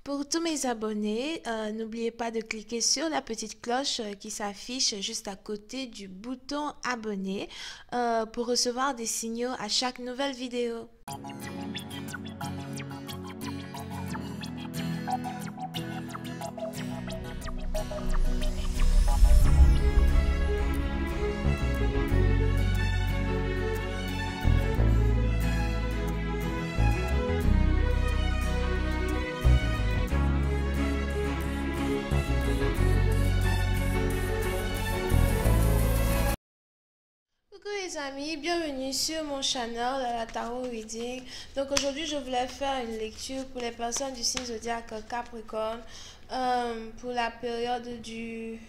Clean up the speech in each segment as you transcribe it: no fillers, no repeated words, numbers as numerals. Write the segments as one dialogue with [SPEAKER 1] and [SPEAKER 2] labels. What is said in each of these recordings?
[SPEAKER 1] Pour tous mes abonnés, n'oubliez pas de cliquer sur la petite cloche qui s'affiche juste à côté du bouton abonner pour recevoir des signaux à chaque nouvelle vidéo. Coucou les amis, bienvenue sur mon channel la Tarot Reading. Donc aujourd'hui je voulais faire une lecture pour les personnes du signe zodiaque Capricorne pour la période du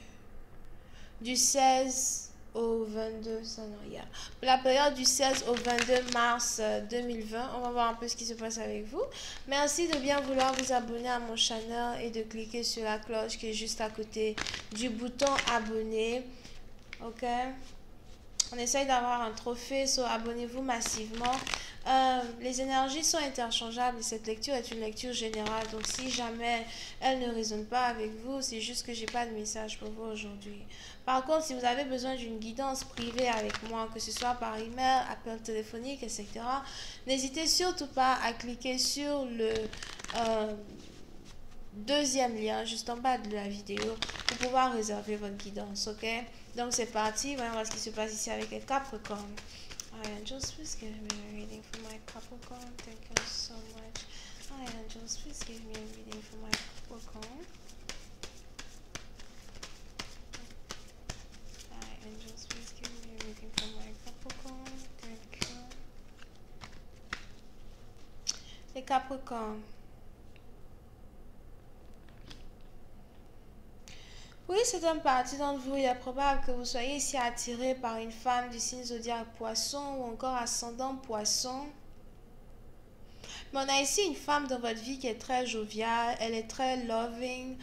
[SPEAKER 1] 16 au 22, ça non, hier. Pour la période du 16 au 22 mars 2020, on va voir un peu ce qui se passe avec vous. Merci de bien vouloir vous abonner à mon channel et de cliquer sur la cloche qui est juste à côté du bouton abonner. Ok? On essaye d'avoir un trophée, so abonnez-vous massivement. Les énergies sont interchangeables et cette lecture est une lecture générale. Donc si jamais elle ne résonne pas avec vous, c'est juste que j'ai pas de message pour vous aujourd'hui. Par contre, si vous avez besoin d'une guidance privée avec moi, que ce soit par email, appel téléphonique, etc., n'hésitez surtout pas à cliquer sur le deuxième lien juste en bas de la vidéo pour pouvoir réserver votre guidance, ok? Donc c'est parti, voyons voir ce qui se passe ici avec les Capricornes. Hi angels, please give me a reading for my Capricorn. Thank you so much. Hi angels, please give me a reading for my Capricorn. Hi angels, please give me a reading for my Capricorn. Thank you. Les Capricornes. Oui, c'est un parti d'entre vous. Il est probable que vous soyez ici attiré par une femme du signe zodiaque poisson ou encore ascendant poisson. Mais on a ici une femme dans votre vie qui est très joviale, elle est très loving.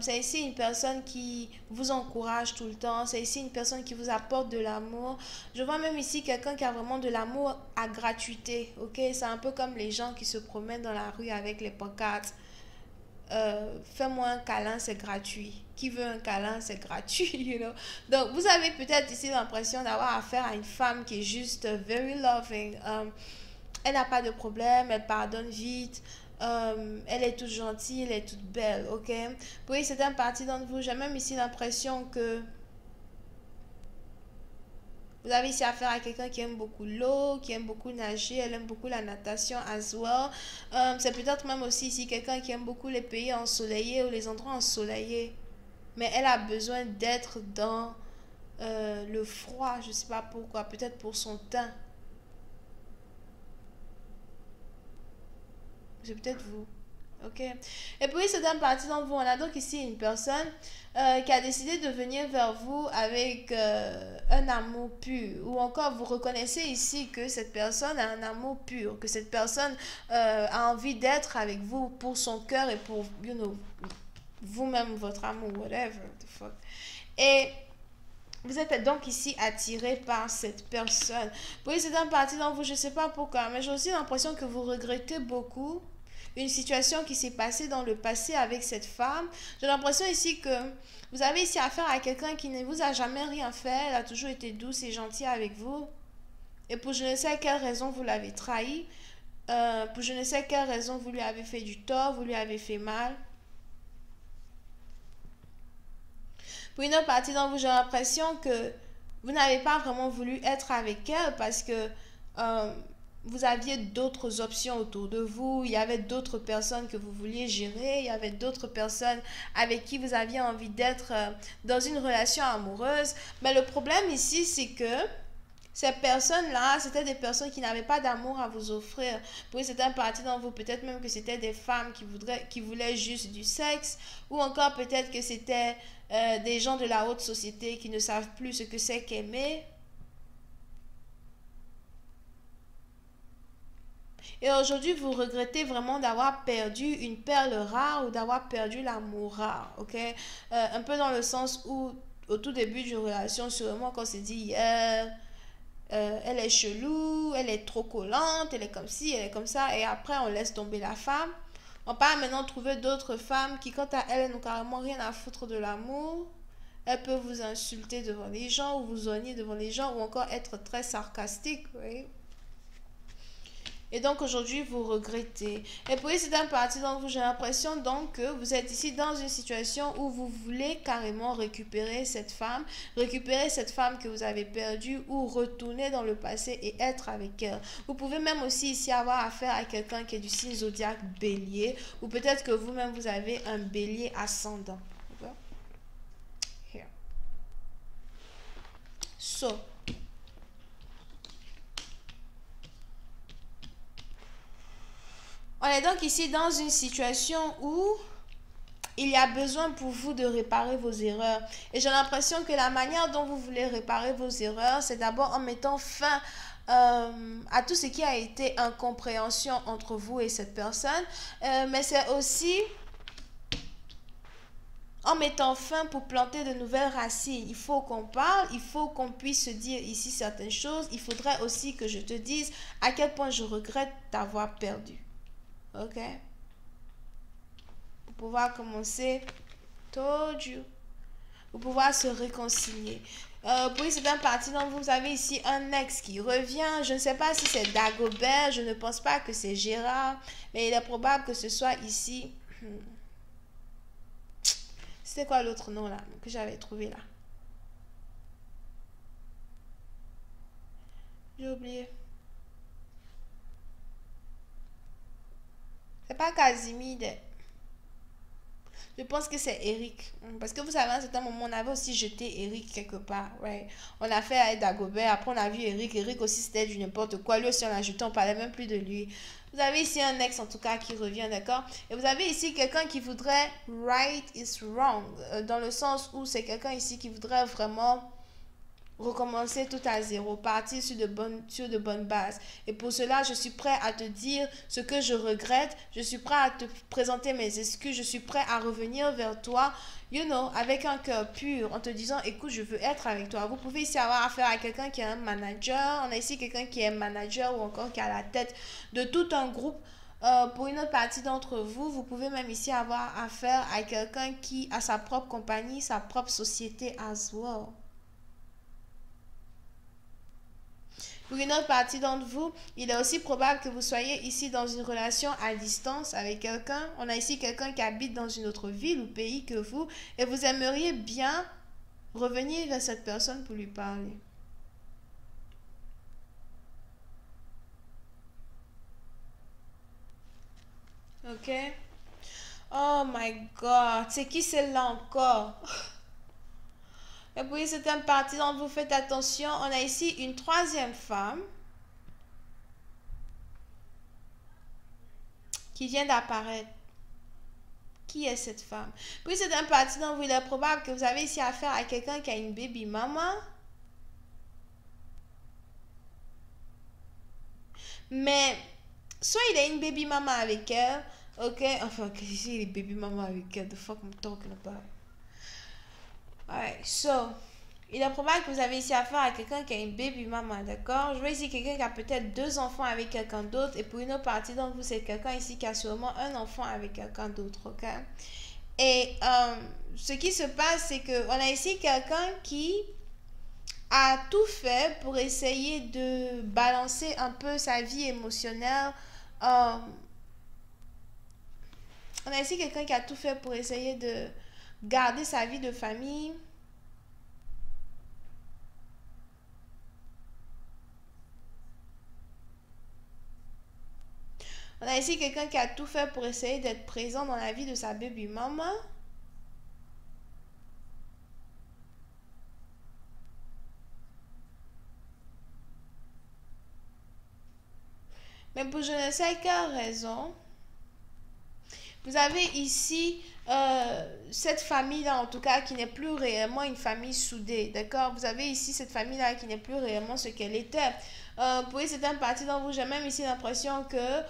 [SPEAKER 1] C'est ici une personne qui vous encourage tout le temps. C'est ici une personne qui vous apporte de l'amour. Je vois même ici quelqu'un qui a vraiment de l'amour à gratuité. Ok, c'est un peu comme les gens qui se promènent dans la rue avec les pancartes. Fais-moi un câlin, c'est gratuit. Qui veut un câlin, c'est gratuit, you know? Donc, vous avez peut-être ici l'impression d'avoir affaire à une femme qui est juste very loving. Elle n'a pas de problème, elle pardonne vite. Elle est toute gentille, elle est toute belle, ok? Oui, c'est un parti d'entre vous. J'ai même ici l'impression que vous avez ici affaire à quelqu'un qui aime beaucoup l'eau, qui aime beaucoup nager, elle aime beaucoup la natation as well. C'est peut-être même aussi ici quelqu'un qui aime beaucoup les pays ensoleillés ou les endroits ensoleillés. Mais elle a besoin d'être dans le froid, je ne sais pas pourquoi, peut-être pour son teint. C'est peut-être vous. Ok. Et puis, c'est un parti d'entre vous. On a donc ici une personne qui a décidé de venir vers vous avec un amour pur. Ou encore, vous reconnaissez ici que cette personne a un amour pur. Que cette personne a envie d'être avec vous pour son cœur et pour, you know, vous-même, votre amour, whatever the fuck. Et vous êtes donc ici attiré par cette personne. Oui, c'est un parti d'entre vous. Je ne sais pas pourquoi. Mais j'ai aussi l'impression que vous regrettez beaucoup une situation qui s'est passée dans le passé avec cette femme. J'ai l'impression ici que vous avez ici affaire à quelqu'un qui ne vous a jamais rien fait. Elle a toujours été douce et gentille avec vous. Et pour je ne sais quelle raison vous l'avez trahi. Pour je ne sais quelle raison vous lui avez fait du tort, vous lui avez fait mal. Pour une autre partie d'entre vous, j'ai l'impression que vous n'avez pas vraiment voulu être avec elle parce que vous aviez d'autres options autour de vous, il y avait d'autres personnes que vous vouliez gérer, il y avait d'autres personnes avec qui vous aviez envie d'être dans une relation amoureuse. Mais le problème ici, c'est que ces personnes-là, c'était des personnes qui n'avaient pas d'amour à vous offrir. Oui, c'était un parti dans vous. Peut-être même que c'était des femmes qui voulaient juste du sexe. Ou encore peut-être que c'était des gens de la haute société qui ne savent plus ce que c'est qu'aimer. Et aujourd'hui, vous regrettez vraiment d'avoir perdu une perle rare ou d'avoir perdu l'amour rare, ok? Un peu dans le sens où, au tout début d'une relation, sûrement, quand on s'est dit, elle est chelou, elle est trop collante, elle est comme ci, elle est comme ça, et après, on laisse tomber la femme. On part maintenant trouver d'autres femmes qui, quant à elles, n'ont carrément rien à foutre de l'amour. Elles peuvent vous insulter devant les gens ou vous honner devant les gens ou encore être très sarcastique, oui. Et donc aujourd'hui, vous regrettez. Et puis c'est un parti donc vous, j'ai l'impression donc que vous êtes ici dans une situation où vous voulez carrément récupérer cette femme que vous avez perdue ou retourner dans le passé et être avec elle. Vous pouvez même aussi ici avoir affaire à quelqu'un qui est du signe zodiaque bélier ou peut-être que vous-même vous avez un bélier ascendant. Here. So, on est donc ici dans une situation où il y a besoin pour vous de réparer vos erreurs. Et j'ai l'impression que la manière dont vous voulez réparer vos erreurs, c'est d'abord en mettant fin à tout ce qui a été incompréhension entre vous et cette personne. Mais c'est aussi en mettant fin pour planter de nouvelles racines. Il faut qu'on parle, il faut qu'on puisse se dire ici certaines choses. Il faudrait aussi que je te dise à quel point je regrette t'avoir perdu. Ok? Pour pouvoir commencer, told you, pour pouvoir se réconcilier. Pour certaines parties, donc vous avez ici un ex qui revient. Je ne sais pas si c'est Dagobert, je ne pense pas que c'est Gérard, mais il est probable que ce soit ici. C'était quoi l'autre nom là que j'avais trouvé là? J'ai oublié. C'est pas Casimir. Je pense que c'est Eric. Parce que vous savez, à un certain moment, on avait aussi jeté Eric quelque part. Ouais. On a fait avec Dagobert. Après, on a vu Eric. Eric aussi, c'était du n'importe quoi. Lui aussi, on l'a jeté. On parlait même plus de lui. Vous avez ici un ex, en tout cas, qui revient, d'accord? Et vous avez ici quelqu'un qui voudrait right is wrong. Dans le sens où c'est quelqu'un ici qui voudrait vraiment recommencer tout à zéro, partir sur de bonnes bases. Et pour cela, je suis prêt à te dire ce que je regrette, je suis prêt à te présenter mes excuses, je suis prêt à revenir vers toi, avec un cœur pur, en te disant, écoute, je veux être avec toi. Vous pouvez ici avoir affaire à quelqu'un qui est un manager, on a ici quelqu'un qui est manager ou encore qui est à la tête de tout un groupe. Pour une autre partie d'entre vous, vous pouvez même ici avoir affaire à quelqu'un qui a sa propre compagnie, sa propre société as well. Pour une autre partie d'entre vous, il est aussi probable que vous soyez ici dans une relation à distance avec quelqu'un. On a ici quelqu'un qui habite dans une autre ville ou pays que vous et vous aimeriez bien revenir vers cette personne pour lui parler. Ok? Oh my God, c'est qui celle-là encore? Et puis c'est une partie dont vous faites attention. On a ici une troisième femme qui vient d'apparaître. Qui est cette femme? Puis c'est un parti dont il est probable que vous avez ici affaire à quelqu'un qui a une baby mama. Mais soit il a une baby mama avec elle, ok? Enfin, ici il est baby mama avec elle. The fuck I'm talking about? Alright, so il est probable que vous avez ici affaire à quelqu'un qui a une baby mama, d'accord? Je vois ici quelqu'un qui a peut-être 2 enfants avec quelqu'un d'autre. Et pour une autre partie d'entre vous, c'est quelqu'un ici qui a sûrement un enfant avec quelqu'un d'autre, ok? Et ce qui se passe, c'est qu'on a ici quelqu'un qui a tout fait pour essayer de balancer un peu sa vie émotionnelle. On a ici quelqu'un qui a tout fait pour essayer de garder sa vie de famille. On a ici quelqu'un qui a tout fait pour essayer d'être présent dans la vie de sa baby mama. Mais pour je ne sais quelle raison, vous avez ici cette famille-là, en tout cas, qui n'est plus réellement une famille soudée, d'accord? Vous avez ici cette famille-là qui n'est plus réellement ce qu'elle était. Pour certaines parties d'entre vous, j'ai même ici l'impression que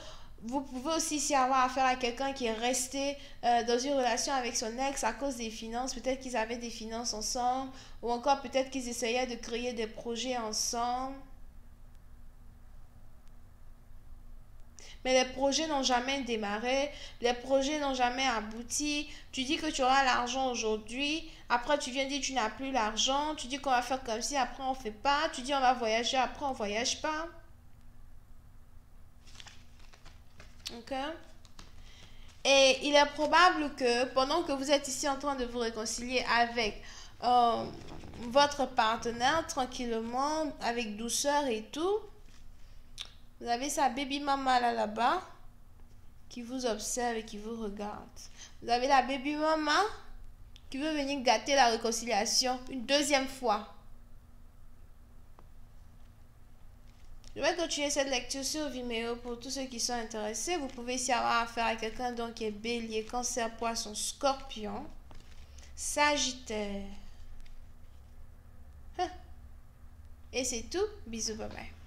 [SPEAKER 1] vous pouvez aussi ici avoir affaire à quelqu'un qui est resté dans une relation avec son ex à cause des finances. Peut-être qu'ils avaient des finances ensemble, ou encore peut-être qu'ils essayaient de créer des projets ensemble. mais les projets n'ont jamais démarré, les projets n'ont jamais abouti. Tu dis que tu auras l'argent aujourd'hui, après tu viens dire que tu n'as plus l'argent, tu dis qu'on va faire comme si, après on fait pas, tu dis on va voyager, après on voyage pas. Ok? Et il est probable que pendant que vous êtes ici en train de vous réconcilier avec euh, votre partenaire tranquillement, avec douceur et tout, vous avez sa baby mama là-bas qui vous observe et qui vous regarde. Vous avez la baby mama qui veut venir gâter la réconciliation une deuxième fois. Je vais continuer cette lecture sur Vimeo pour tous ceux qui sont intéressés. Vous pouvez ici avoir affaire à quelqu'un donc qui est bélier, cancer, poisson, scorpion, sagittaire. Et c'est tout. Bisous, bye bye.